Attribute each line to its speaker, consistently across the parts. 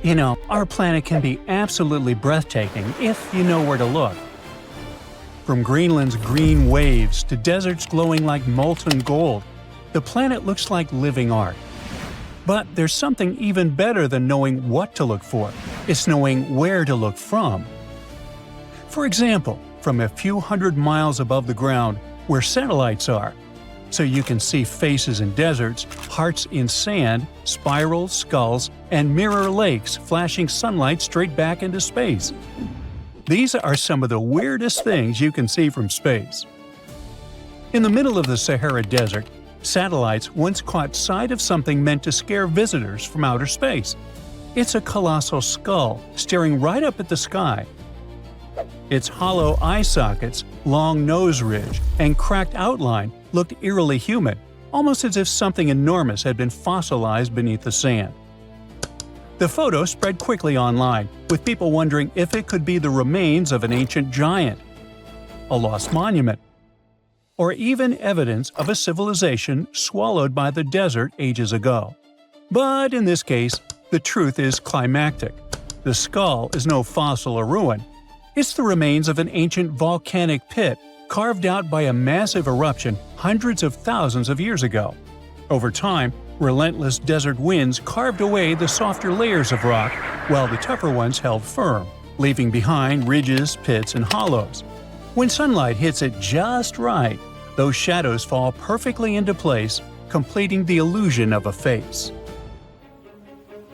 Speaker 1: You know, our planet can be absolutely breathtaking if you know where to look. From Greenland's green waves to deserts glowing like molten gold, the planet looks like living art. But there's something even better than knowing what to look for. It's knowing where to look from. For example, from a few hundred miles above the ground, where satellites are, so you can see faces in deserts, hearts in sand, spirals, skulls, and mirror lakes flashing sunlight straight back into space. These are some of the weirdest things you can see from space. In the middle of the Sahara Desert, satellites once caught sight of something meant to scare visitors from outer space. It's a colossal skull staring right up at the sky. Its hollow eye sockets, long nose ridge, and cracked outline looked eerily human, almost as if something enormous had been fossilized beneath the sand. The photo spread quickly online, with people wondering if it could be the remains of an ancient giant, a lost monument, or even evidence of a civilization swallowed by the desert ages ago. But in this case, the truth is climactic. The skull is no fossil or ruin. It's the remains of an ancient volcanic pit carved out by a massive eruption hundreds of thousands of years ago. Over time, relentless desert winds carved away the softer layers of rock, while the tougher ones held firm, leaving behind ridges, pits, and hollows. When sunlight hits it just right, those shadows fall perfectly into place, completing the illusion of a face.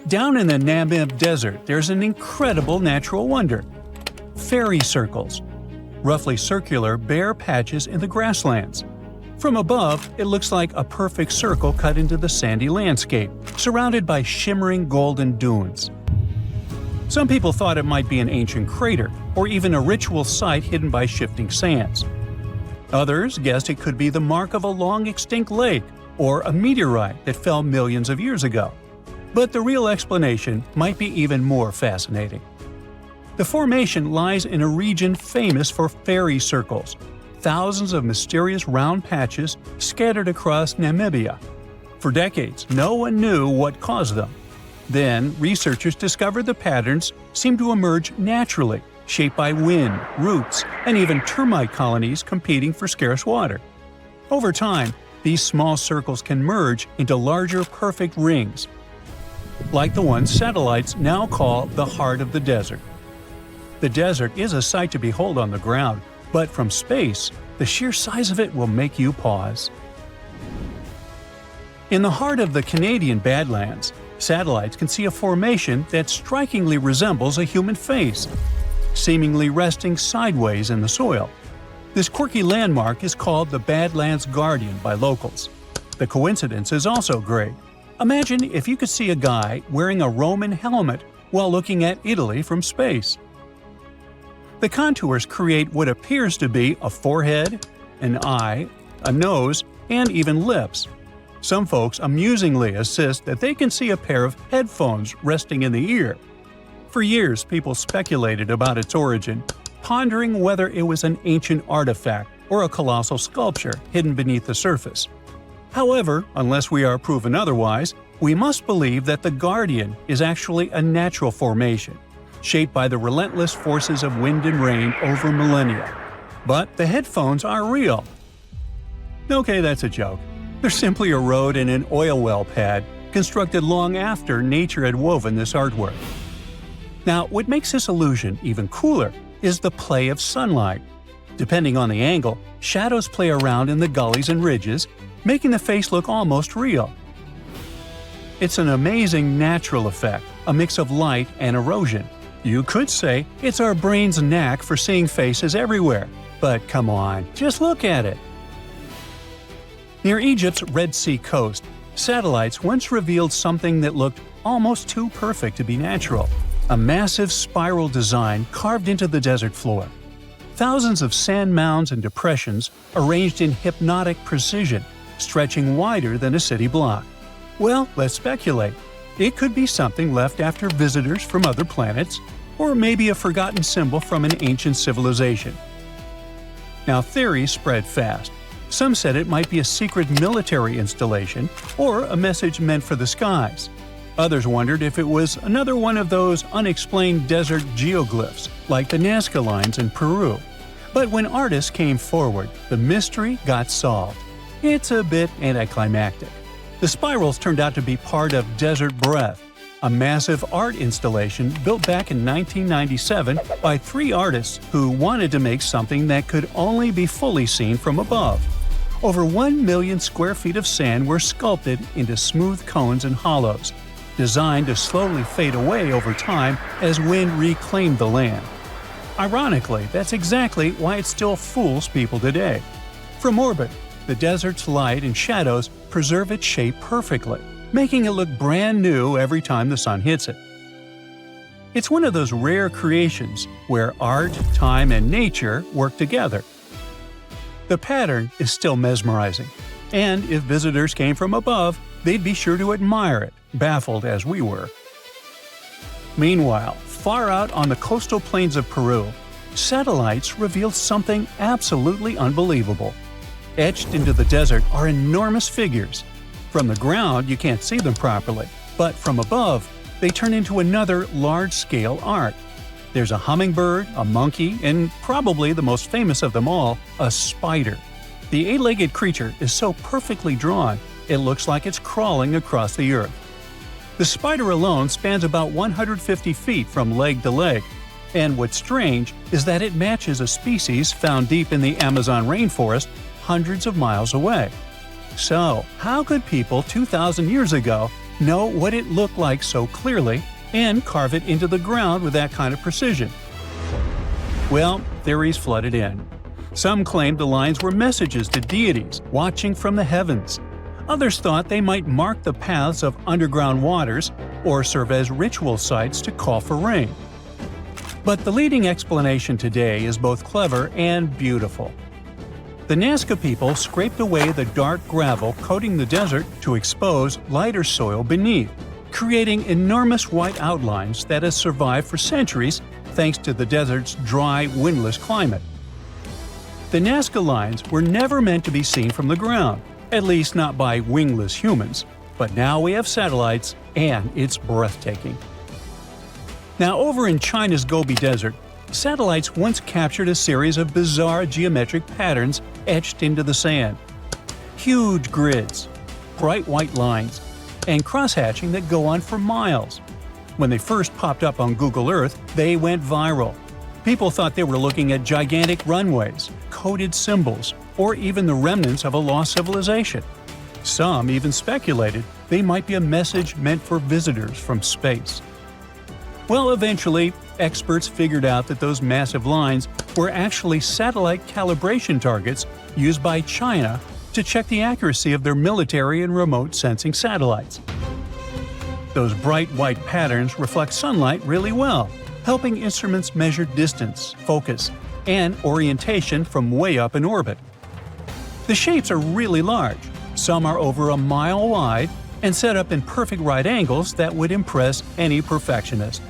Speaker 1: Down in the Namibian desert, there's an incredible natural wonder. Fairy circles, roughly circular, bare patches in the grasslands. From above, it looks like a perfect circle cut into the sandy landscape, surrounded by shimmering golden dunes. Some people thought it might be an ancient crater, or even a ritual site hidden by shifting sands. Others guessed it could be the mark of a long-extinct lake, or a meteorite that fell millions of years ago. But the real explanation might be even more fascinating. The formation lies in a region famous for fairy circles, thousands of mysterious round patches scattered across Namibia. For decades, no one knew what caused them. Then, researchers discovered the patterns seemed to emerge naturally, shaped by wind, roots, and even termite colonies competing for scarce water. Over time, these small circles can merge into larger perfect rings, like the ones satellites now call the heart of the desert. The desert is a sight to behold on the ground, but from space, the sheer size of it will make you pause. In the heart of the Canadian Badlands, satellites can see a formation that strikingly resembles a human face, seemingly resting sideways in the soil. This quirky landmark is called the Badlands Guardian by locals. The coincidence is also great. Imagine if you could see a guy wearing a Roman helmet while looking at Italy from space. The contours create what appears to be a forehead, an eye, a nose, and even lips. Some folks amusingly insist that they can see a pair of headphones resting in the ear. For years, people speculated about its origin, pondering whether it was an ancient artifact or a colossal sculpture hidden beneath the surface. However, unless we are proven otherwise, we must believe that the Guardian is actually a natural formation, shaped by the relentless forces of wind and rain over millennia. But the headphones are real. Okay, that's a joke. They're simply a road and an oil well pad, constructed long after nature had woven this artwork. Now, what makes this illusion even cooler is the play of sunlight. Depending on the angle, shadows play around in the gullies and ridges, making the face look almost real. It's an amazing natural effect, a mix of light and erosion. You could say it's our brain's knack for seeing faces everywhere, but come on, just look at it. Near Egypt's Red Sea coast, satellites once revealed something that looked almost too perfect to be natural: a massive spiral design carved into the desert floor. Thousands of sand mounds and depressions arranged in hypnotic precision, stretching wider than a city block. Well, let's speculate. It could be something left after visitors from other planets, or maybe a forgotten symbol from an ancient civilization. Now, theories spread fast. Some said it might be a secret military installation or a message meant for the skies. Others wondered if it was another one of those unexplained desert geoglyphs, like the Nazca lines in Peru. But when artists came forward, the mystery got solved. It's a bit anticlimactic. The spirals turned out to be part of Desert Breath, a massive art installation built back in 1997 by 3 artists who wanted to make something that could only be fully seen from above. Over 1 million square feet of sand were sculpted into smooth cones and hollows, designed to slowly fade away over time as wind reclaimed the land. Ironically, that's exactly why it still fools people today. From orbit, the desert's light and shadows preserve its shape perfectly, making it look brand new every time the sun hits it. It's one of those rare creations where art, time, and nature work together. The pattern is still mesmerizing, and if visitors came from above, they'd be sure to admire it, baffled as we were. Meanwhile, far out on the coastal plains of Peru, satellites revealed something absolutely unbelievable. Etched into the desert are enormous figures. From the ground, you can't see them properly, but from above, they turn into another large-scale art. There's a hummingbird, a monkey, and probably the most famous of them all, a spider. The 8-legged creature is so perfectly drawn, it looks like it's crawling across the earth. The spider alone spans about 150 feet from leg to leg, and what's strange is that it matches a species found deep in the Amazon rainforest hundreds of miles away. So, how could people 2,000 years ago know what it looked like so clearly and carve it into the ground with that kind of precision? Well, theories flooded in. Some claimed the lines were messages to deities watching from the heavens. Others thought they might mark the paths of underground waters or serve as ritual sites to call for rain. But the leading explanation today is both clever and beautiful. The Nazca people scraped away the dark gravel coating the desert to expose lighter soil beneath, creating enormous white outlines that have survived for centuries thanks to the desert's dry, windless climate. The Nazca lines were never meant to be seen from the ground, at least not by wingless humans, but now we have satellites and it's breathtaking. Now, over in China's Gobi Desert, satellites once captured a series of bizarre geometric patterns etched into the sand. Huge grids, bright white lines, and crosshatching that go on for miles. When they first popped up on Google Earth, they went viral. People thought they were looking at gigantic runways, coded symbols, or even the remnants of a lost civilization. Some even speculated they might be a message meant for visitors from space. Well, eventually, experts figured out that those massive lines were actually satellite calibration targets used by China to check the accuracy of their military and remote sensing satellites. Those bright white patterns reflect sunlight really well, helping instruments measure distance, focus, and orientation from way up in orbit. The shapes are really large. Some are over a mile wide and set up in perfect right angles that would impress any perfectionist.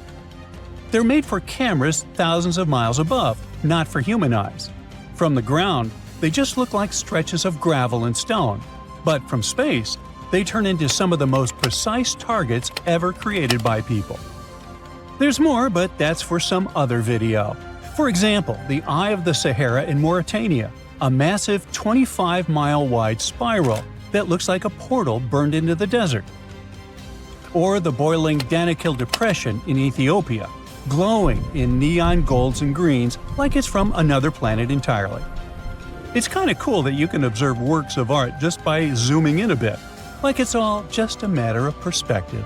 Speaker 1: They're made for cameras thousands of miles above, not for human eyes. From the ground, they just look like stretches of gravel and stone, but from space, they turn into some of the most precise targets ever created by people. There's more, but that's for some other video. For example, the Eye of the Sahara in Mauritania, a massive 25-mile-wide spiral that looks like a portal burned into the desert. Or the boiling Danakil Depression in Ethiopia, glowing in neon golds and greens like it's from another planet entirely. It's kind of cool that you can observe works of art just by zooming in a bit, like it's all just a matter of perspective.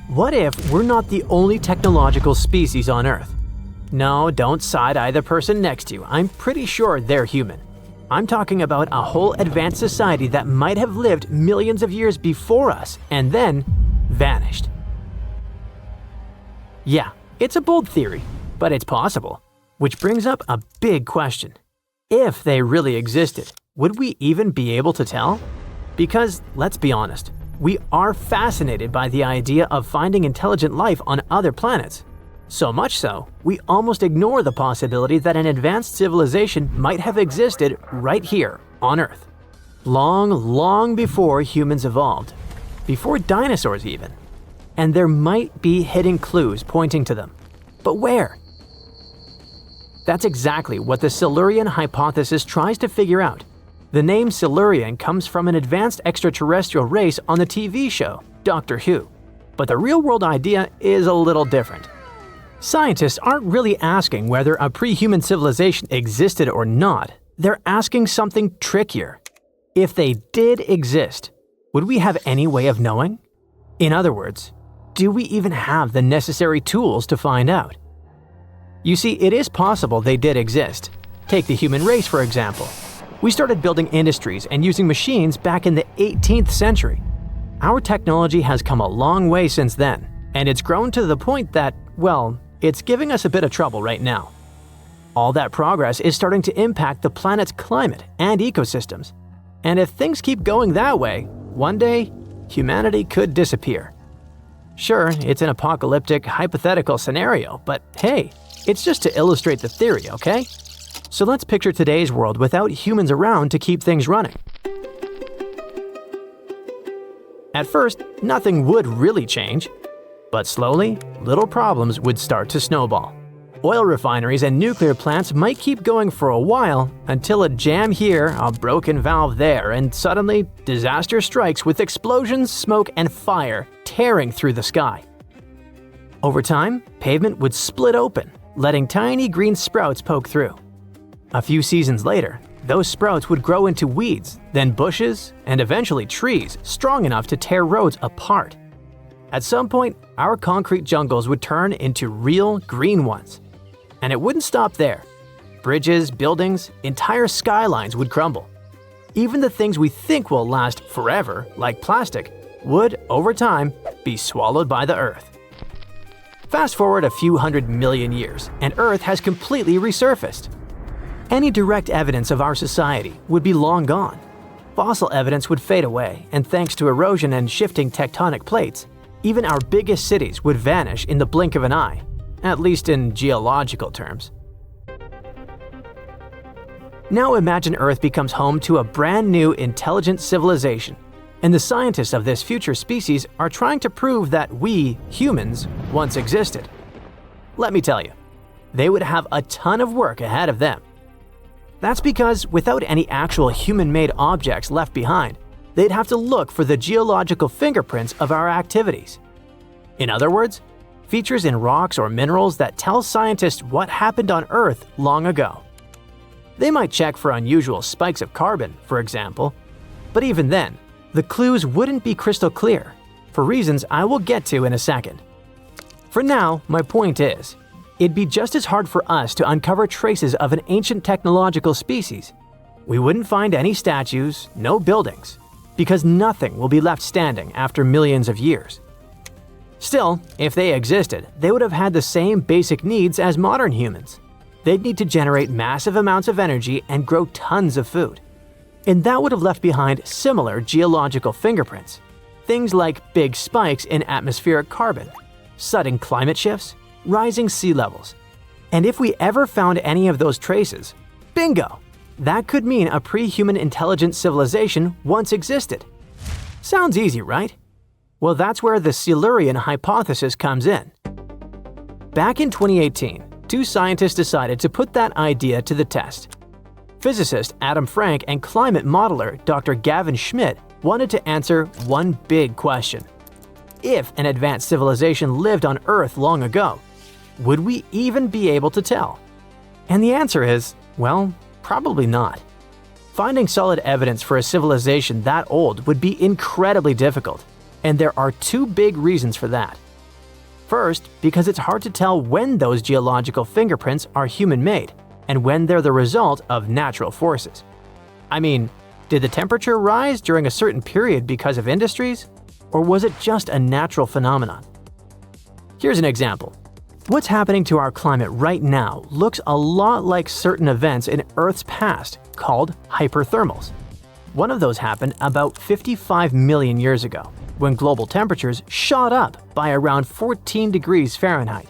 Speaker 2: What if we're not the only technological species on Earth? No, don't side-eye the person next to you. I'm pretty sure they're human. I'm talking about a whole advanced society that might have lived millions of years before us and then vanished. Yeah, it's a bold theory, but it's possible. Which brings up a big question. If they really existed, would we even be able to tell? Because, let's be honest, we are fascinated by the idea of finding intelligent life on other planets. So much so, we almost ignore the possibility that an advanced civilization might have existed right here on Earth. Long, long before humans evolved. Before dinosaurs even. And there might be hidden clues pointing to them. But where? That's exactly what the Silurian hypothesis tries to figure out. The name Silurian comes from an advanced extraterrestrial race on the TV show, Doctor Who. But the real-world idea is a little different. Scientists aren't really asking whether a pre-human civilization existed or not. They're asking something trickier. If they did exist, would we have any way of knowing? In other words, do we even have the necessary tools to find out? You see, it is possible they did exist. Take the human race, for example. We started building industries and using machines back in the 18th century. Our technology has come a long way since then, and it's grown to the point that, well, it's giving us a bit of trouble right now. All that progress is starting to impact the planet's climate and ecosystems. And if things keep going that way, one day, humanity could disappear. Sure, it's an apocalyptic, hypothetical scenario, but hey, it's just to illustrate the theory, okay? So let's picture today's world without humans around to keep things running. At first, nothing would really change. But slowly, little problems would start to snowball. Oil refineries and nuclear plants might keep going for a while until a jam here, a broken valve there, and suddenly disaster strikes with explosions, smoke, and fire tearing through the sky. Over time, pavement would split open, letting tiny green sprouts poke through. A few seasons later, those sprouts would grow into weeds, then bushes, and eventually trees strong enough to tear roads apart. At some point, our concrete jungles would turn into real green ones. And it wouldn't stop there. Bridges, buildings, entire skylines would crumble. Even the things we think will last forever, like plastic, would, over time, be swallowed by the Earth. Fast forward a few 100 million years, and Earth has completely resurfaced. Any direct evidence of our society would be long gone. Fossil evidence would fade away, and thanks to erosion and shifting tectonic plates, even our biggest cities would vanish in the blink of an eye, at least in geological terms. Now imagine Earth becomes home to a brand new intelligent civilization, and the scientists of this future species are trying to prove that we, humans, once existed. Let me tell you, they would have a ton of work ahead of them. That's because without any actual human-made objects left behind, they'd have to look for the geological fingerprints of our activities. In other words, features in rocks or minerals that tell scientists what happened on Earth long ago. They might check for unusual spikes of carbon, for example, but even then, the clues wouldn't be crystal clear, for reasons I will get to in a second. For now, my point is, it'd be just as hard for us to uncover traces of an ancient technological species. We wouldn't find any statues, no buildings, because nothing will be left standing after millions of years. Still, if they existed, they would have had the same basic needs as modern humans. They'd need to generate massive amounts of energy and grow tons of food. And that would have left behind similar geological fingerprints. Things like big spikes in atmospheric carbon, sudden climate shifts, rising sea levels. And if we ever found any of those traces, bingo! That could mean a pre-human intelligent civilization once existed. Sounds easy, right? Well, that's where the Silurian hypothesis comes in. Back in 2018, two scientists decided to put that idea to the test. Physicist Adam Frank and climate modeler Dr. Gavin Schmidt wanted to answer one big question. If an advanced civilization lived on Earth long ago, would we even be able to tell? And the answer is, well, probably not. Finding solid evidence for a civilization that old would be incredibly difficult, and there are two big reasons for that. First, because it's hard to tell when those geological fingerprints are human-made and when they're the result of natural forces. I mean, did the temperature rise during a certain period because of industries, or was it just a natural phenomenon? Here's an example. What's happening to our climate right now looks a lot like certain events in Earth's past called hyperthermals. One of those happened about 55 million years ago, when global temperatures shot up by around 14 degrees Fahrenheit.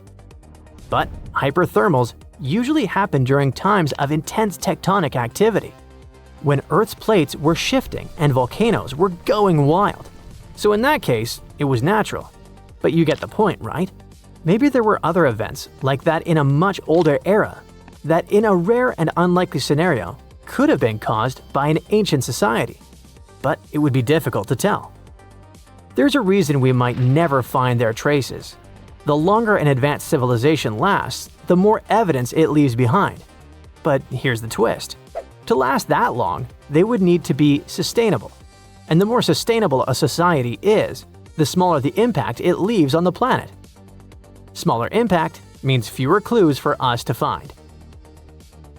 Speaker 2: But hyperthermals usually happen during times of intense tectonic activity. when Earth's plates were shifting and volcanoes were going wild. So in that case, it was natural. But you get the point, right? Maybe there were other events like that in a much older era, that in a rare and unlikely scenario could have been caused by an ancient society. But it would be difficult to tell. There's a reason we might never find their traces. The longer an advanced civilization lasts, the more evidence it leaves behind. But here's the twist. To last that long, they would need to be sustainable. And the more sustainable a society is, the smaller the impact it leaves on the planet. Smaller impact means fewer clues for us to find.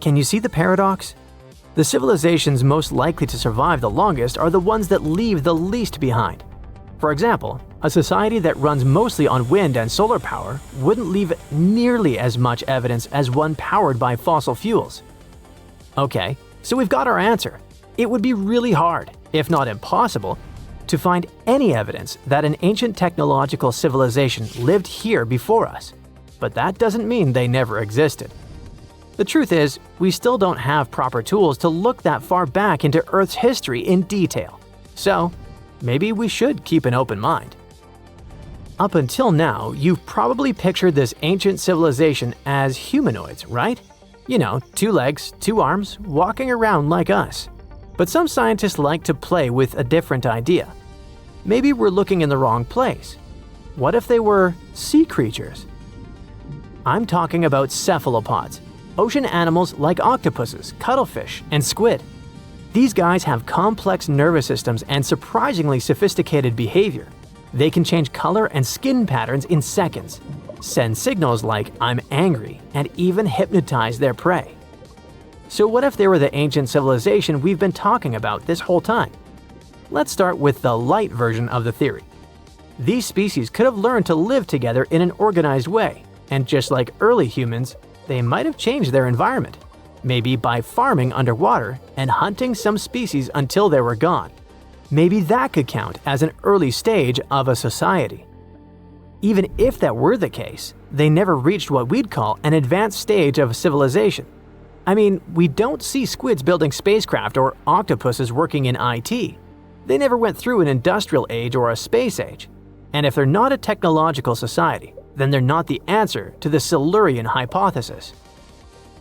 Speaker 2: Can you see the paradox? The civilizations most likely to survive the longest are the ones that leave the least behind. For example, a society that runs mostly on wind and solar power wouldn't leave nearly as much evidence as one powered by fossil fuels. Okay, so we've got our answer. It would be really hard, if not impossible, to find any evidence that an ancient technological civilization lived here before us. But that doesn't mean they never existed. The truth is, we still don't have proper tools to look that far back into Earth's history in detail. So, maybe we should keep an open mind. Up until now, you've probably pictured this ancient civilization as humanoids, right? You know, 2 legs, 2 arms, walking around like us. But some scientists like to play with a different idea. Maybe we're looking in the wrong place. What if they were sea creatures? I'm talking about cephalopods, ocean animals like octopuses, cuttlefish, and squid. These guys have complex nervous systems and surprisingly sophisticated behavior. They can change color and skin patterns in seconds, send signals like "I'm angry," and even hypnotize their prey. So what if they were the ancient civilization we've been talking about this whole time? Let's start with the light version of the theory. These species could have learned to live together in an organized way, and just like early humans, they might have changed their environment, maybe by farming underwater and hunting some species until they were gone. Maybe that could count as an early stage of a society. Even if that were the case, they never reached what we'd call an advanced stage of civilization. I mean, we don't see squids building spacecraft or octopuses working in IT. They never went through an industrial age or a space age. And if they're not a technological society, then they're not the answer to the Silurian hypothesis.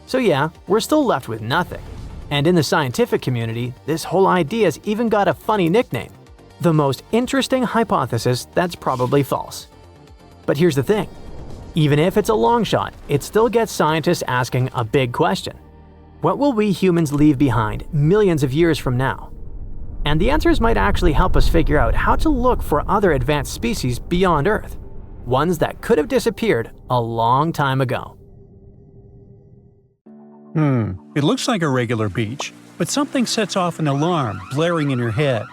Speaker 2: So yeah, we're still left with nothing. And in the scientific community, this whole idea's even got a funny nickname: the most interesting hypothesis that's probably false. But here's the thing. Even if it's a long shot, it still gets scientists asking a big question. What will we humans leave behind millions of years from now? And the answers might actually help us figure out how to look for other advanced species beyond Earth, ones that could have disappeared a long time ago.
Speaker 1: It looks like a regular beach, but something sets off an alarm blaring in your head.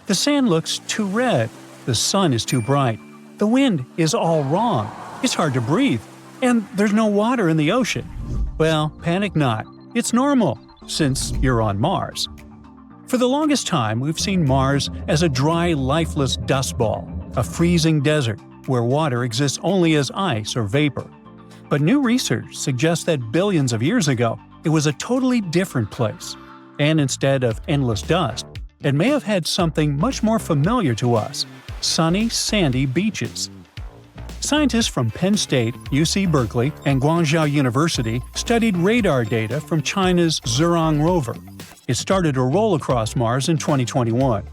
Speaker 1: The sand looks too red, the sun is too bright, the wind is all wrong, it's hard to breathe, and there's no water in the ocean. Well, panic not. It's normal, since you're on Mars. For the longest time, we've seen Mars as a dry, lifeless dust ball, a freezing desert where water exists only as ice or vapor. But new research suggests that billions of years ago, it was a totally different place. And instead of endless dust, it may have had something much more familiar to us: sunny, sandy beaches. Scientists from Penn State, UC Berkeley, and Guangzhou University studied radar data from China's Zhurong rover. It started to roll across Mars in 2021.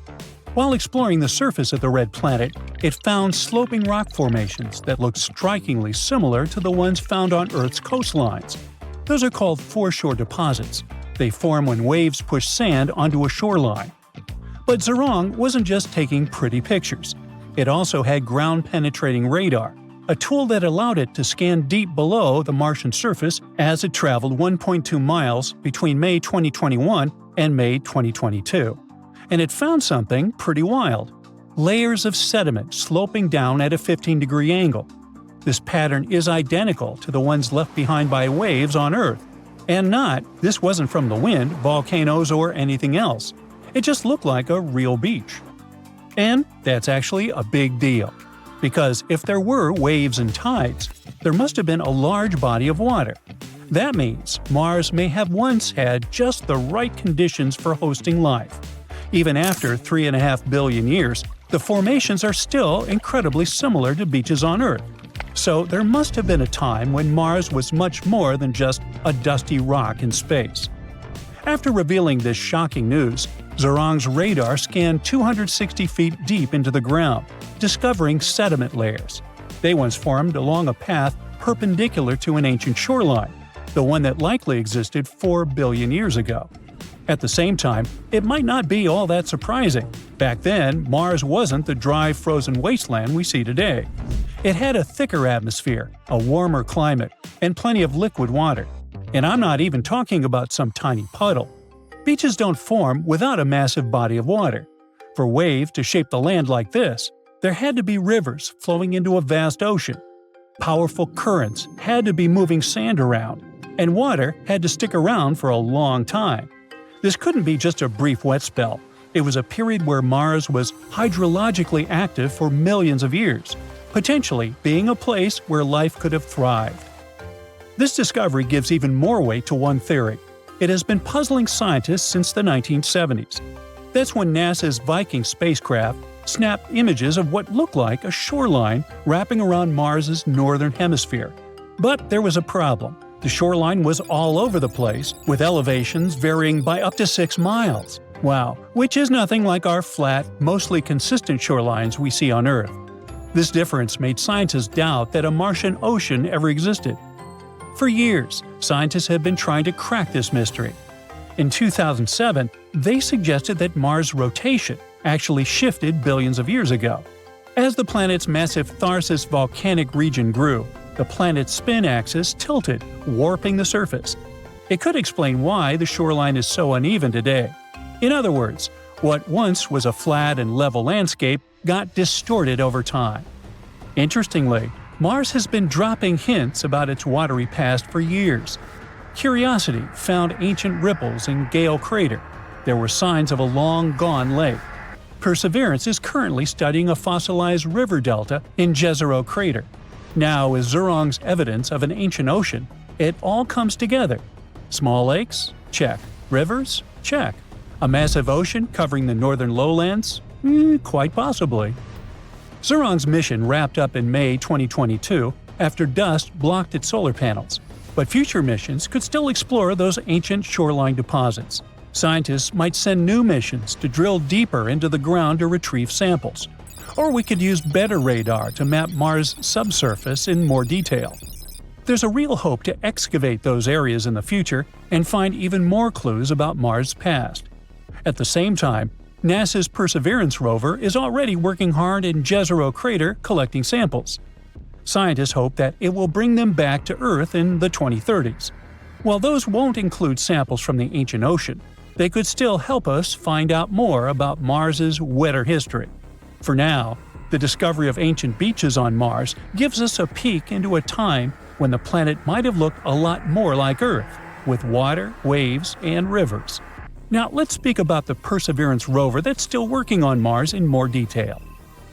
Speaker 1: While exploring the surface of the red planet, it found sloping rock formations that looked strikingly similar to the ones found on Earth's coastlines. Those are called foreshore deposits. They form when waves push sand onto a shoreline. But Zhurong wasn't just taking pretty pictures. It also had ground-penetrating radar, a tool that allowed it to scan deep below the Martian surface as it traveled 1.2 miles between May 2021 and May 2022. And it found something pretty wild: layers of sediment sloping down at a 15-degree angle. This pattern is identical to the ones left behind by waves on Earth. And this wasn't from the wind, volcanoes, or anything else. It just looked like a real beach. And that's actually a big deal. Because if there were waves and tides, there must have been a large body of water. That means Mars may have once had just the right conditions for hosting life. Even after 3.5 billion years, the formations are still incredibly similar to beaches on Earth. So there must have been a time when Mars was much more than just a dusty rock in space. After revealing this shocking news, Zhurong's radar scanned 260 feet deep into the ground, discovering sediment layers. They once formed along a path perpendicular to an ancient shoreline, the one that likely existed 4 billion years ago. At the same time, it might not be all that surprising. Back then, Mars wasn't the dry, frozen wasteland we see today. It had a thicker atmosphere, a warmer climate, and plenty of liquid water. And I'm not even talking about some tiny puddle. Beaches don't form without a massive body of water. For waves to shape the land like this, there had to be rivers flowing into a vast ocean. Powerful currents had to be moving sand around, and water had to stick around for a long time. This couldn't be just a brief wet spell. It was a period where Mars was hydrologically active for millions of years, potentially being a place where life could have thrived. This discovery gives even more weight to one theory. It has been puzzling scientists since the 1970s. That's when NASA's Viking spacecraft snapped images of what looked like a shoreline wrapping around Mars's northern hemisphere. But there was a problem. The shoreline was all over the place, with elevations varying by up to 6 miles. Wow, which is nothing like our flat, mostly consistent shorelines we see on Earth. This difference made scientists doubt that a Martian ocean ever existed. For years, scientists have been trying to crack this mystery. In 2007, they suggested that Mars' rotation actually shifted billions of years ago. As the planet's massive Tharsis volcanic region grew, the planet's spin axis tilted, warping the surface. It could explain why the shoreline is so uneven today. In other words, what once was a flat and level landscape got distorted over time. Interestingly, Mars has been dropping hints about its watery past for years. Curiosity found ancient ripples in Gale Crater. There were signs of a long-gone lake. Perseverance is currently studying a fossilized river delta in Jezero Crater. Now, with Zhurong's evidence of an ancient ocean, it all comes together. Small lakes? Check. Rivers? Check. A massive ocean covering the northern lowlands? Quite possibly. Zhurong's mission wrapped up in May 2022 after dust blocked its solar panels, but future missions could still explore those ancient shoreline deposits. Scientists might send new missions to drill deeper into the ground to retrieve samples. Or we could use better radar to map Mars' subsurface in more detail. There's a real hope to excavate those areas in the future and find even more clues about Mars' past. At the same time, NASA's Perseverance rover is already working hard in Jezero Crater collecting samples. Scientists hope that it will bring them back to Earth in the 2030s. While those won't include samples from the ancient ocean, they could still help us find out more about Mars's wetter history. For now, the discovery of ancient beaches on Mars gives us a peek into a time when the planet might have looked a lot more like Earth, with water, waves, and rivers. Now let's speak about the Perseverance rover that's still working on Mars in more detail.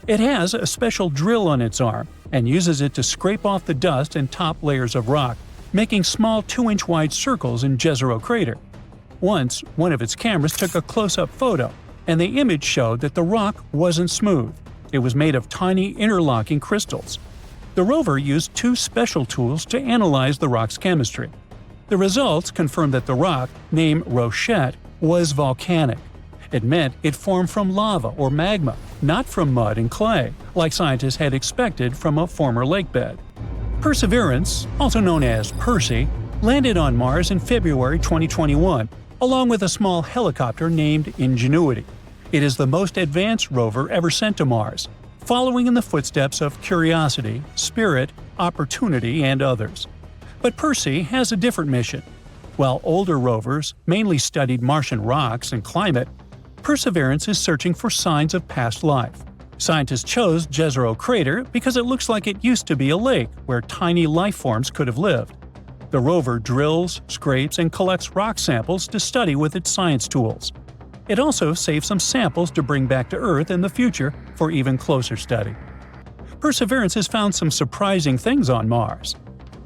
Speaker 1: It has a special drill on its arm and uses it to scrape off the dust and top layers of rock, making small 2-inch wide circles in Jezero Crater. Once, one of its cameras took a close-up photo, and the image showed that the rock wasn't smooth. It was made of tiny interlocking crystals. The rover used 2 special tools to analyze the rock's chemistry. The results confirmed that the rock, named Rochette, was volcanic. It meant it formed from lava or magma, not from mud and clay, like scientists had expected from a former lakebed. Perseverance, also known as Percy, landed on Mars in February 2021, along with a small helicopter named Ingenuity. It is the most advanced rover ever sent to Mars, following in the footsteps of Curiosity, Spirit, Opportunity, and others. But Percy has a different mission. While older rovers mainly studied Martian rocks and climate, Perseverance is searching for signs of past life. Scientists chose Jezero Crater because it looks like it used to be a lake where tiny life forms could have lived. The rover drills, scrapes, and collects rock samples to study with its science tools. It also saves some samples to bring back to Earth in the future for even closer study. Perseverance has found some surprising things on Mars.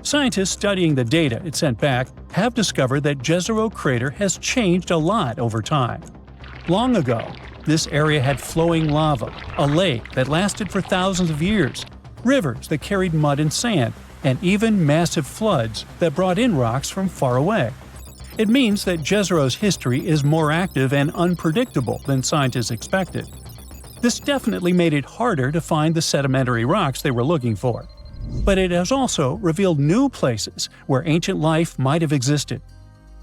Speaker 1: Scientists studying the data it sent back have discovered that Jezero crater has changed a lot over time. Long ago, this area had flowing lava, a lake that lasted for thousands of years, rivers that carried mud and sand, and even massive floods that brought in rocks from far away. It means that Jezero's history is more active and unpredictable than scientists expected. This definitely made it harder to find the sedimentary rocks they were looking for. But it has also revealed new places where ancient life might have existed.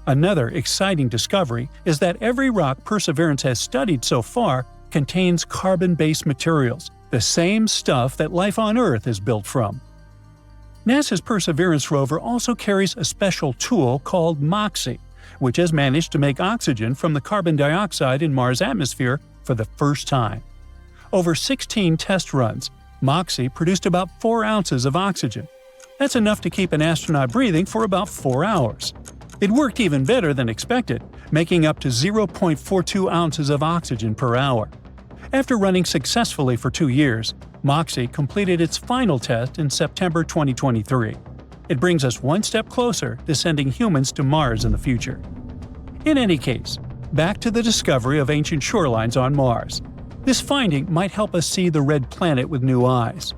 Speaker 1: Another exciting discovery is that every rock Perseverance has studied so far contains carbon-based materials, the same stuff that life on Earth is built from. NASA's Perseverance rover also carries a special tool called MOXIE, which has managed to make oxygen from the carbon dioxide in Mars' atmosphere for the first time. Over 16 test runs, MOXIE produced about 4 ounces of oxygen. That's enough to keep an astronaut breathing for about 4 hours. It worked even better than expected, making up to 0.42 ounces of oxygen per hour. After running successfully for 2 years, MOXIE completed its final test in September 2023. It brings us one step closer to sending humans to Mars in the future. In any case, back to the discovery of ancient shorelines on Mars. This finding might help us see the red planet with new eyes.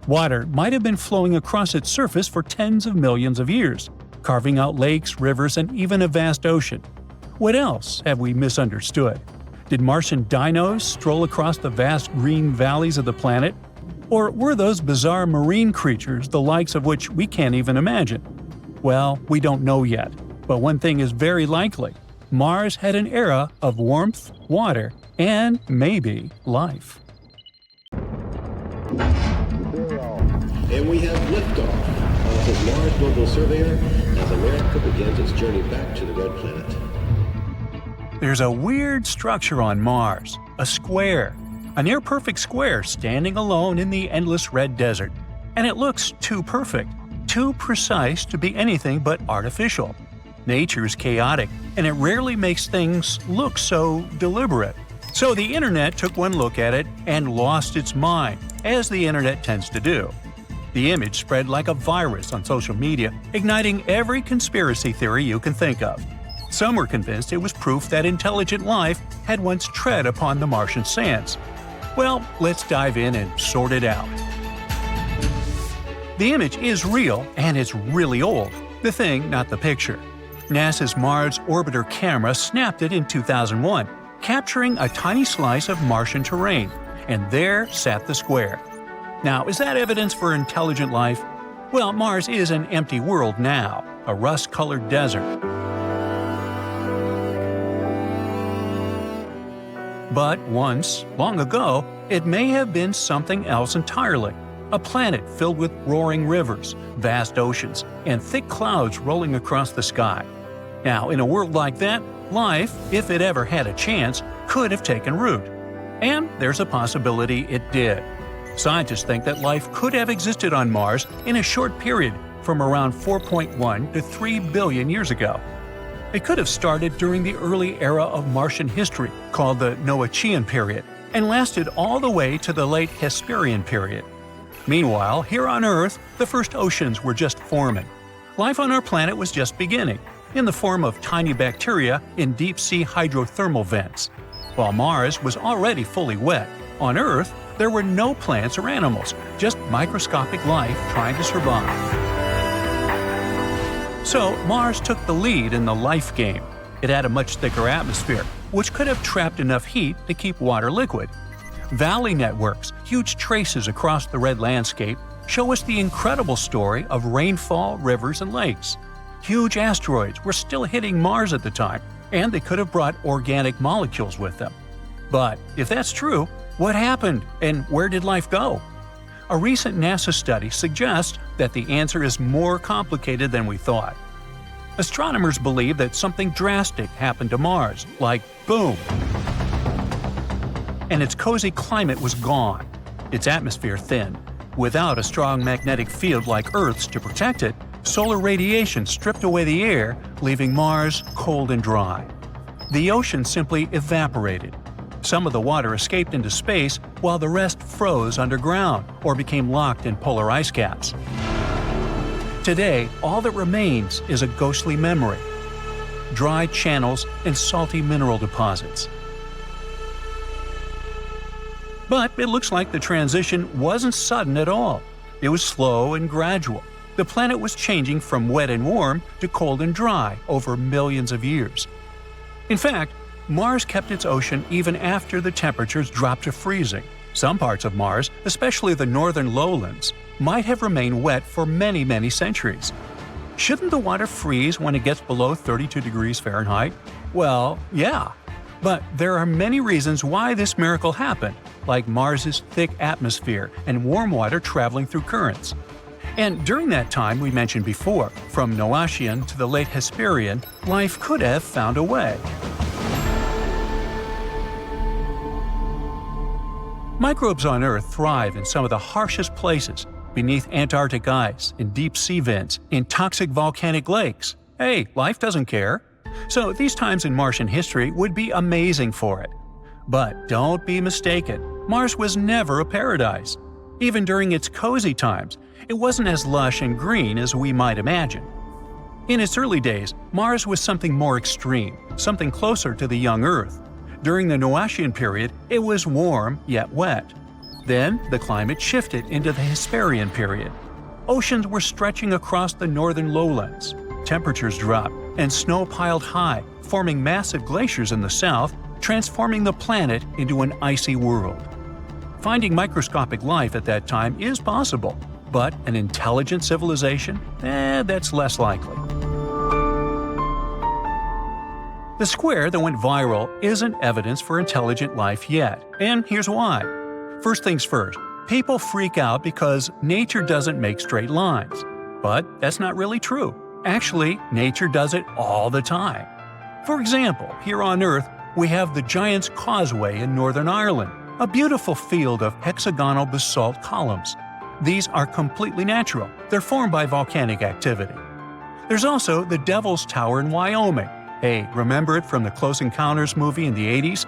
Speaker 1: Water might have been flowing across its surface for tens of millions of years, carving out lakes, rivers, and even a vast ocean. What else have we misunderstood? Did Martian dinos stroll across the vast green valleys of the planet? Or were those bizarre marine creatures the likes of which we can't even imagine? Well, we don't know yet, but one thing is very likely. Mars had an era of warmth, water, and maybe life.
Speaker 3: And we have liftoff. This is Mars Global Surveyor as America begins its journey back to the red planet.
Speaker 1: There's a weird structure on Mars, a square. A near-perfect square standing alone in the endless red desert. And it looks too perfect, too precise to be anything but artificial. Nature's chaotic, and it rarely makes things look so deliberate. So the internet took one look at it and lost its mind, as the internet tends to do. The image spread like a virus on social media, igniting every conspiracy theory you can think of. Some were convinced it was proof that intelligent life had once tread upon the Martian sands. Well, let's dive in and sort it out. The image is real, and it's really old. The thing, not the picture. NASA's Mars Orbiter camera snapped it in 2001, capturing a tiny slice of Martian terrain, and there sat the square. Now, is that evidence for intelligent life? Well, Mars is an empty world now, a rust-colored desert. But once, long ago, it may have been something else entirely. A planet filled with roaring rivers, vast oceans, and thick clouds rolling across the sky. Now, in a world like that, life, if it ever had a chance, could have taken root. And there's a possibility it did. Scientists think that life could have existed on Mars in a short period from around 4.1 to 3 billion years ago. It could have started during the early era of Martian history, called the Noachian period, and lasted all the way to the late Hesperian period. Meanwhile, here on Earth, the first oceans were just forming. Life on our planet was just beginning, in the form of tiny bacteria in deep-sea hydrothermal vents. While Mars was already fully wet, on Earth, there were no plants or animals, just microscopic life trying to survive. So, Mars took the lead in the life game. It had a much thicker atmosphere, which could have trapped enough heat to keep water liquid. Valley networks, huge traces across the red landscape, show us the incredible story of rainfall, rivers, and lakes. Huge asteroids were still hitting Mars at the time, and they could have brought organic molecules with them. But if that's true, what happened, and where did life go? A recent NASA study suggests that the answer is more complicated than we thought. Astronomers believe that something drastic happened to Mars, like boom, and its cozy climate was gone, its atmosphere thinned. Without a strong magnetic field like Earth's to protect it, solar radiation stripped away the air, leaving Mars cold and dry. The ocean simply evaporated. Some of the water escaped into space, while the rest froze underground or became locked in polar ice caps. Today, all that remains is a ghostly memory, dry channels and salty mineral deposits. But it looks like the transition wasn't sudden at all. It was slow and gradual. The planet was changing from wet and warm to cold and dry over millions of years. In fact, Mars kept its ocean even after the temperatures dropped to freezing. Some parts of Mars, especially the northern lowlands, might have remained wet for many, many centuries. Shouldn't the water freeze when it gets below 32 degrees Fahrenheit? Well, yeah. But there are many reasons why this miracle happened, like Mars's thick atmosphere and warm water traveling through currents. And during that time we mentioned before, from Noachian to the late Hesperian, life could have found a way. Microbes on Earth thrive in some of the harshest places, beneath Antarctic ice, in deep sea vents, in toxic volcanic lakes. Hey, life doesn't care. So these times in Martian history would be amazing for it. But don't be mistaken, Mars was never a paradise. Even during its cozy times, it wasn't as lush and green as we might imagine. In its early days, Mars was something more extreme, something closer to the young Earth. During the Noachian period, it was warm yet wet. Then, the climate shifted into the Hesperian period. Oceans were stretching across the northern lowlands. Temperatures dropped, and snow piled high, forming massive glaciers in the south, transforming the planet into an icy world. Finding microscopic life at that time is possible, but an intelligent civilization? That's less likely. The square that went viral isn't evidence for intelligent life yet, and here's why. First things first, people freak out because nature doesn't make straight lines. But that's not really true. Actually, nature does it all the time. For example, here on Earth, we have the Giant's Causeway in Northern Ireland, a beautiful field of hexagonal basalt columns. These are completely natural. They're formed by volcanic activity. There's also the Devil's Tower in Wyoming. Hey, remember it from the Close Encounters movie in the 80s?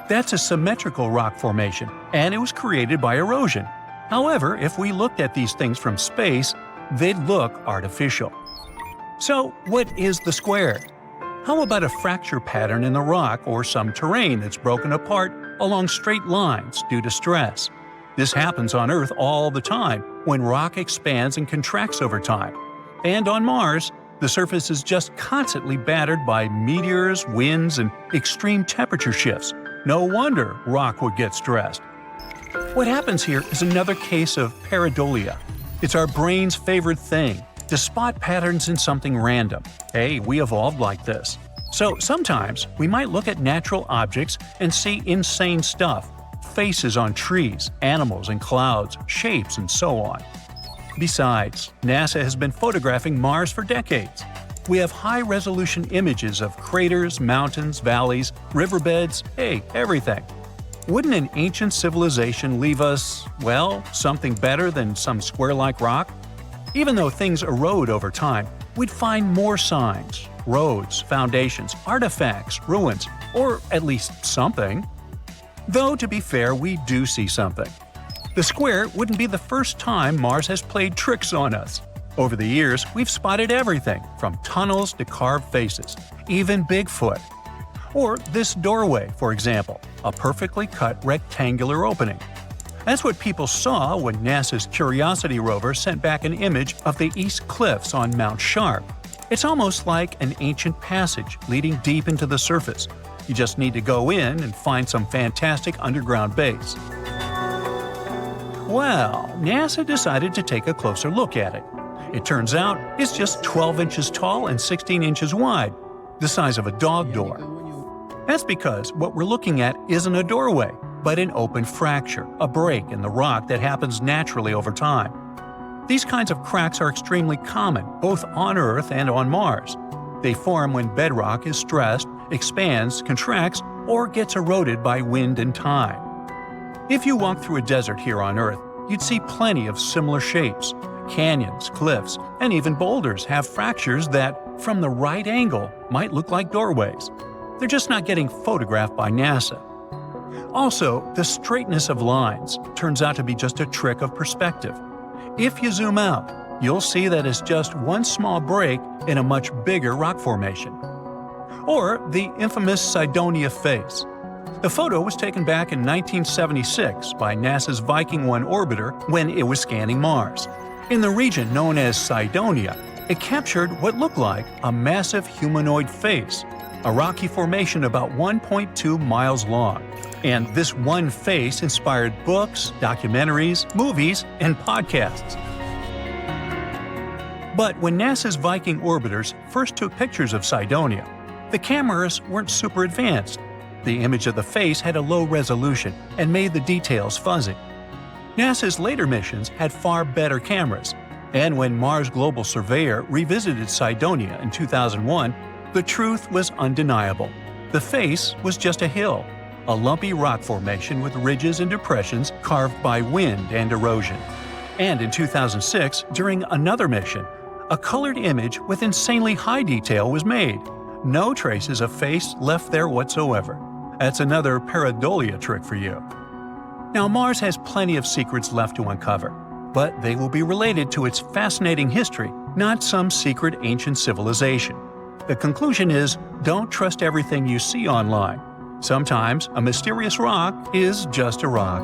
Speaker 1: That's a symmetrical rock formation, and it was created by erosion. However, if we looked at these things from space, they'd look artificial. So, what is the square? How about a fracture pattern in the rock or some terrain that's broken apart along straight lines due to stress? This happens on Earth all the time when rock expands and contracts over time. And on Mars, the surface is just constantly battered by meteors, winds, and extreme temperature shifts. No wonder rock would get stressed. What happens here is another case of pareidolia. It's our brain's favorite thing, to spot patterns in something random. Hey, we evolved like this. So sometimes we might look at natural objects and see insane stuff. Faces on trees, animals in clouds, shapes, and so on. Besides, NASA has been photographing Mars for decades. We have high-resolution images of craters, mountains, valleys, riverbeds, everything. Wouldn't an ancient civilization leave us, well, something better than some square-like rock? Even though things erode over time, we'd find more signs, roads, foundations, artifacts, ruins, or at least something. Though, to be fair, we do see something. The square wouldn't be the first time Mars has played tricks on us. Over the years, we've spotted everything from tunnels to carved faces, even Bigfoot. Or this doorway, for example, a perfectly cut rectangular opening. That's what people saw when NASA's Curiosity rover sent back an image of the East Cliffs on Mount Sharp. It's almost like an ancient passage leading deep into the surface. You just need to go in and find some fantastic underground base. Well, NASA decided to take a closer look at it. It turns out it's just 12 inches tall and 16 inches wide, the size of a dog door. That's because what we're looking at isn't a doorway, but an open fracture, a break in the rock that happens naturally over time. These kinds of cracks are extremely common, both on Earth and on Mars. They form when bedrock is stressed, expands, contracts, or gets eroded by wind and time. If you walk through a desert here on Earth, you'd see plenty of similar shapes. Canyons, cliffs, and even boulders have fractures that, from the right angle, might look like doorways. They're just not getting photographed by NASA. Also, the straightness of lines turns out to be just a trick of perspective. If you zoom out, you'll see that it's just one small break in a much bigger rock formation. Or the infamous Cydonia face. The photo was taken back in 1976 by NASA's Viking 1 orbiter when it was scanning Mars. In the region known as Cydonia, it captured what looked like a massive humanoid face, a rocky formation about 1.2 miles long. And this one face inspired books, documentaries, movies, and podcasts. But when NASA's Viking orbiters first took pictures of Cydonia, the cameras weren't super advanced. The image of the face had a low resolution and made the details fuzzy. NASA's later missions had far better cameras, and when Mars Global Surveyor revisited Cydonia in 2001, the truth was undeniable. The face was just a hill, a lumpy rock formation with ridges and depressions carved by wind and erosion. And in 2006, during another mission, a colored image with insanely high detail was made. No traces of face left there whatsoever. That's another pareidolia trick for you. Now, Mars has plenty of secrets left to uncover, but they will be related to its fascinating history, not some secret ancient civilization. The conclusion is, don't trust everything you see online. Sometimes a mysterious rock is just a rock.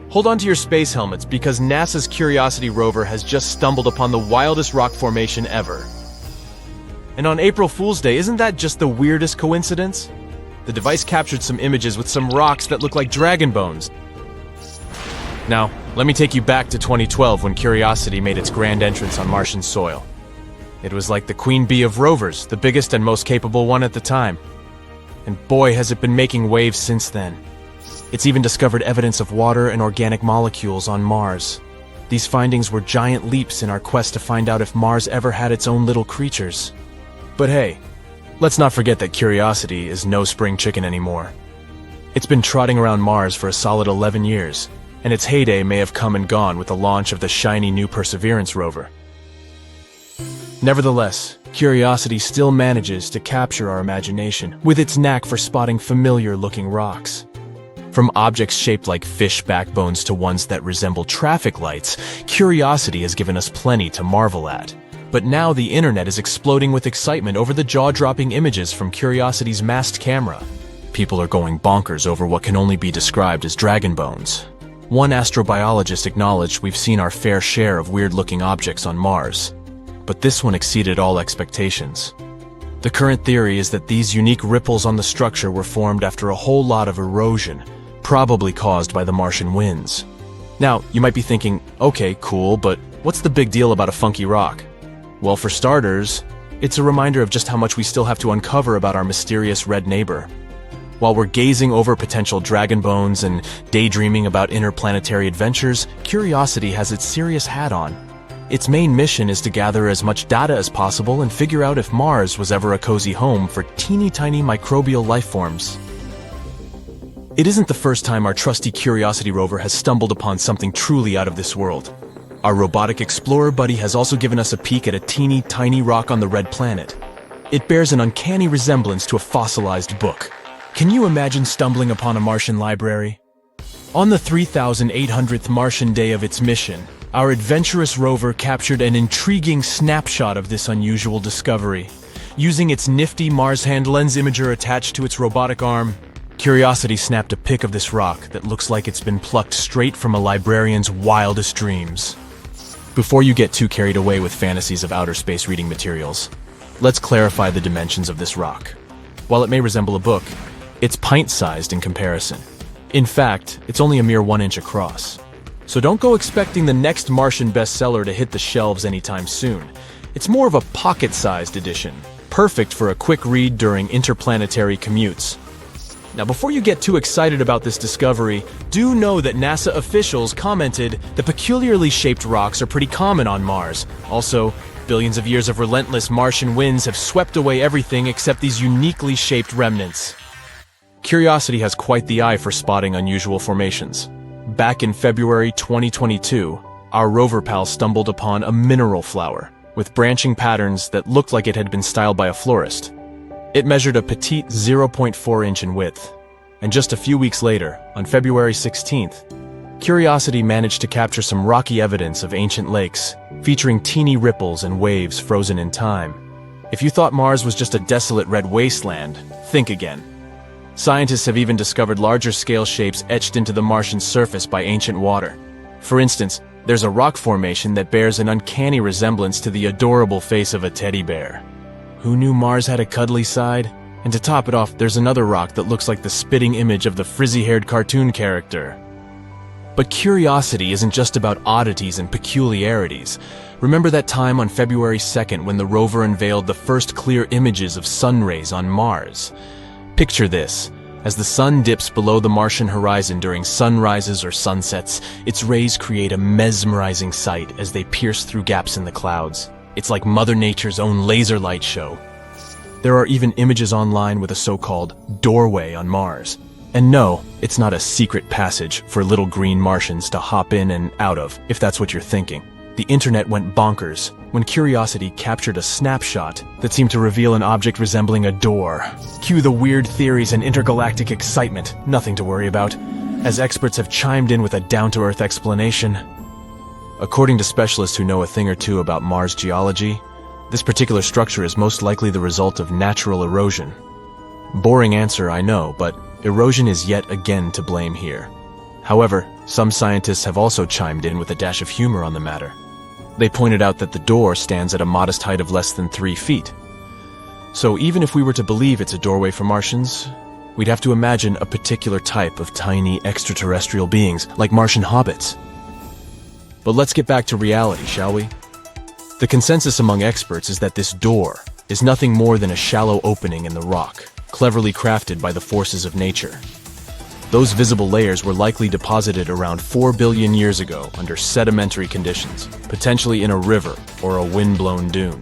Speaker 4: Hold on to your space helmets because NASA's Curiosity rover has just stumbled upon the wildest rock formation ever. And on April Fool's Day, isn't that just the weirdest coincidence? The device captured some images with some rocks that look like dragon bones. Now, let me take you back to 2012 when Curiosity made its grand entrance on Martian soil. It was like the queen bee of rovers, the biggest and most capable one at the time. And boy, has it been making waves since then. It's even discovered evidence of water and organic molecules on Mars. These findings were giant leaps in our quest to find out if Mars ever had its own little creatures. But hey, let's not forget that Curiosity is no spring chicken anymore. It's been trotting around Mars for a solid 11 years, and its heyday may have come and gone with the launch of the shiny new Perseverance rover. Nevertheless, Curiosity still manages to capture our imagination with its knack for spotting familiar-looking rocks. From objects shaped like fish backbones to ones that resemble traffic lights, Curiosity has given us plenty to marvel at. But now the internet is exploding with excitement over the jaw-dropping images from Curiosity's masked camera. People are going bonkers over what can only be described as dragon bones. One astrobiologist acknowledged we've seen our fair share of weird-looking objects on Mars, but this one exceeded all expectations. The current theory is that these unique ripples on the structure were formed after a whole lot of erosion, probably caused by the Martian winds. Now, you might be thinking, okay, cool, but what's the big deal about a funky rock? Well, for starters, it's a reminder of just how much we still have to uncover about our mysterious red neighbor. While we're gazing over potential dragon bones and daydreaming about interplanetary adventures, Curiosity has its serious hat on. Its main mission is to gather as much data as possible and figure out if Mars was ever a cozy home for teeny-tiny microbial life forms. It isn't the first time our trusty Curiosity rover has stumbled upon something truly out of this world. Our robotic explorer buddy has also given us a peek at a teeny tiny rock on the red planet. It bears an uncanny resemblance to a fossilized book. Can you imagine stumbling upon a Martian library? On the 3,800th Martian day of its mission, our adventurous rover captured an intriguing snapshot of this unusual discovery. Using its nifty Mars-hand lens imager attached to its robotic arm, Curiosity snapped a pic of this rock that looks like it's been plucked straight from a librarian's wildest dreams. Before you get too carried away with fantasies of outer space reading materials, let's clarify the dimensions of this rock. While it may resemble a book, it's pint-sized in comparison. In fact, it's only a mere 1 inch across. So don't go expecting the next Martian bestseller to hit the shelves anytime soon. It's more of a pocket-sized edition, perfect for a quick read during interplanetary commutes. Now, before you get too excited about this discovery, do know that NASA officials commented the peculiarly shaped rocks are pretty common on Mars. Also, billions of years of relentless Martian winds have swept away everything except these uniquely shaped remnants. Curiosity has quite the eye for spotting unusual formations. Back in February 2022, our rover pal stumbled upon a mineral flower with branching patterns that looked like it had been styled by a florist. It measured a petite 0.4 inch in width, and just a few weeks later, on February 16th, Curiosity managed to capture some rocky evidence of ancient lakes, featuring teeny ripples and waves frozen in time. If you thought Mars was just a desolate red wasteland, think again. Scientists have even discovered larger-scale shapes etched into the Martian surface by ancient water. For instance, there's a rock formation that bears an uncanny resemblance to the adorable face of a teddy bear. Who knew Mars had a cuddly side? And to top it off, there's another rock that looks like the spitting image of the frizzy-haired cartoon character. But curiosity isn't just about oddities and peculiarities. Remember that time on February 2nd when the rover unveiled the first clear images of sun rays on Mars? Picture this. As the sun dips below the Martian horizon during sunrises or sunsets, its rays create a mesmerizing sight as they pierce through gaps in the clouds. It's like Mother Nature's own laser light show. There are even images online with a so-called doorway on Mars. And no, it's not a secret passage for little green Martians to hop in and out of, if that's what you're thinking. The internet went bonkers when Curiosity captured a snapshot that seemed to reveal an object resembling a door. Cue the weird theories and intergalactic excitement, nothing to worry about, as experts have chimed in with a down-to-earth explanation. According to specialists who know a thing or two about Mars geology, this particular structure is most likely the result of natural erosion. Boring answer, I know, but erosion is yet again to blame here. However, some scientists have also chimed in with a dash of humor on the matter. They pointed out that the door stands at a modest height of less than 3 feet. So even if we were to believe it's a doorway for Martians, we'd have to imagine a particular type of tiny extraterrestrial beings, like Martian hobbits. But let's get back to reality, shall we? The consensus among experts is that this door is nothing more than a shallow opening in the rock, cleverly crafted by the forces of nature. Those visible layers were likely deposited around 4 billion years ago under sedimentary conditions, potentially in a river or a wind-blown dune.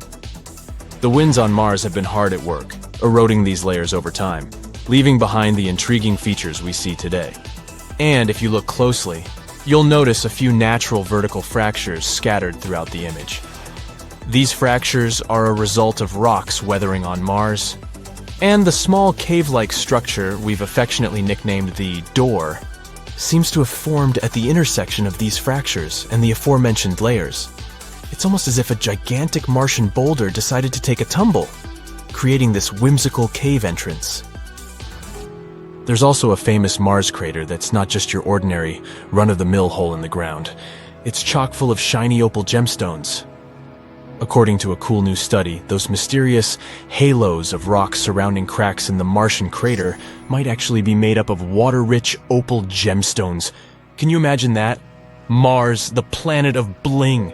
Speaker 4: The winds on Mars have been hard at work, eroding these layers over time, leaving behind the intriguing features we see today. And if you look closely, you'll notice a few natural vertical fractures scattered throughout the image. These fractures are a result of rocks weathering on Mars, and the small cave-like structure we've affectionately nicknamed the door seems to have formed at the intersection of these fractures and the aforementioned layers. It's almost as if a gigantic Martian boulder decided to take a tumble, creating this whimsical cave entrance. There's also a famous Mars crater that's not just your ordinary, run-of-the-mill hole in the ground. It's chock full of shiny opal gemstones. According to a cool new study, those mysterious halos of rocks surrounding cracks in the Martian crater might actually be made up of water-rich opal gemstones. Can you imagine that? Mars, the planet of bling!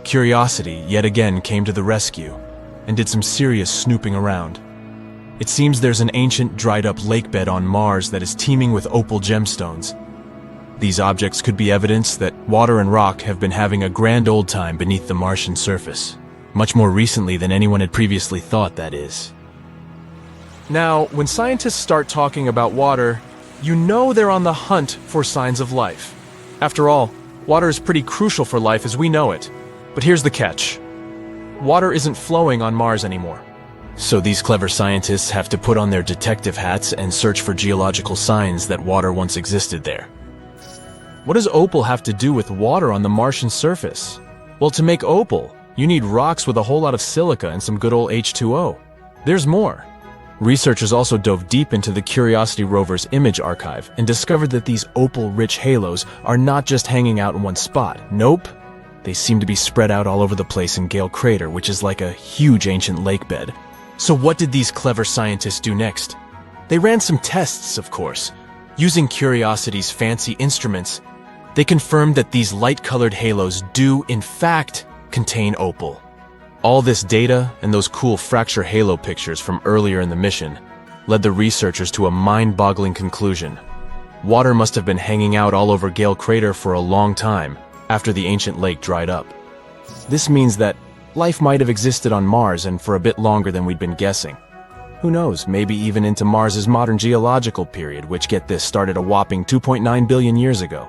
Speaker 4: Curiosity yet again came to the rescue and did some serious snooping around. It seems there's an ancient dried-up lakebed on Mars that is teeming with opal gemstones. These objects could be evidence that water and rock have been having a grand old time beneath the Martian surface. Much more recently than anyone had previously thought, that is. Now, when scientists start talking about water, you know they're on the hunt for signs of life. After all, water is pretty crucial for life as we know it. But here's the catch. Water isn't flowing on Mars anymore. So these clever scientists have to put on their detective hats and search for geological signs that water once existed there. What does opal have to do with water on the Martian surface? Well, to make opal, you need rocks with a whole lot of silica and some good old H2O. There's more. Researchers also dove deep into the Curiosity rover's image archive and discovered that these opal-rich halos are not just hanging out in one spot. Nope. They seem to be spread out all over the place in Gale Crater, which is like a huge ancient lakebed. So what did these clever scientists do next? They ran some tests, of course. Using Curiosity's fancy instruments, they confirmed that these light-colored halos do, in fact, contain opal. All this data and those cool fracture halo pictures from earlier in the mission led the researchers to a mind-boggling conclusion. Water must have been hanging out all over Gale Crater for a long time after the ancient lake dried up. This means that life might have existed on Mars and for a bit longer than we'd been guessing. Who knows, maybe even into Mars's modern geological period, which, get this, started a whopping 2.9 billion years ago.